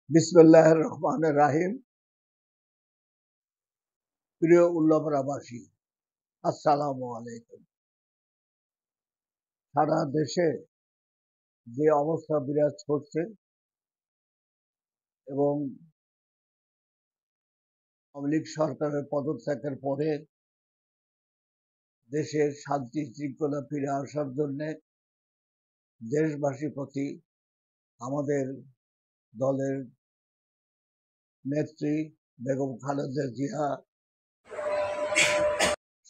বিসমিল্লাহির রহমানির রাহিম। প্রিয় উল্লাপাড়াবাসী, আসসালামু আলাইকুম। সারা দেশে যে অবস্থা বিরাজ করছে এবং আওয়ামী লীগ সরকারের পদত্যাগের পরে দেশের শান্তি শৃঙ্খলা ফিরে আসার জন্য দেশবাসীর প্রতি আমাদের দলের নেত্রী বেগম খালেদা জিয়া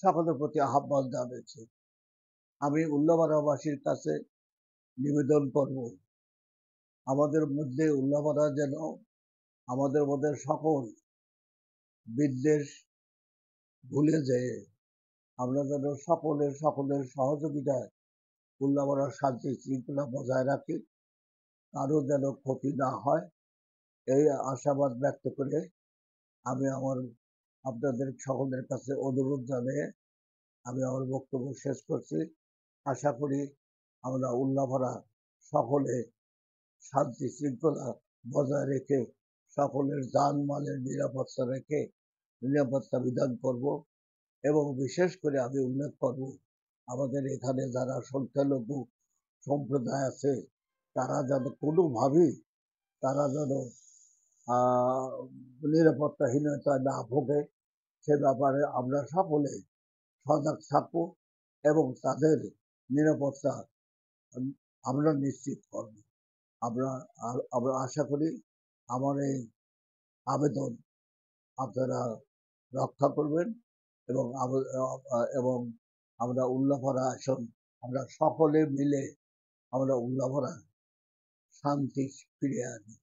সকলের প্রতি আহ্বান জানিয়েছে। আমি উল্লাপাড়াবাসীর কাছে নিবেদন করব, আমাদের মধ্যে উল্লাপাড়া যেন আমাদের মধ্যে সকল বিদ্বেষ ভুলে যেয়ে আমরা যেন সকলের সহযোগিতায় উল্লাপাড়ার শান্তি শৃঙ্খলা বজায় রাখি, কারো যেন ক্ষতি না হয়, এই আশাবাদ ব্যক্ত করে আমি আপনাদের সকলের কাছে অনুরোধ জানিয়ে আমি আমার বক্তব্য শেষ করছি। আশা করি আমরা উল্লাপাড়া সকলে শান্তি শৃঙ্খলা বজায় রেখে সকলের জানমালের নিরাপত্তা বিধান করব। এবং বিশেষ করে আমি উল্লেখ করব, আমাদের এখানে যারা সংখ্যালঘু সম্প্রদায় আছে তারা যেন কোনোভাবেই নিরাপত্তাহীনতায় না ভোগে, সে ব্যাপারে আমরা সকলে সজাগ থাকব এবং তাদের নিরাপত্তা আমরা নিশ্চিত করব। আমরা আশা করি আমার এই আবেদন আপনারা রক্ষা করবেন এবং আমরা উল্লাপাড়া আসন আমরা সকলে মিলে আমরা উল্লাপাড়া শান্তি ফিরিয়ে আনি।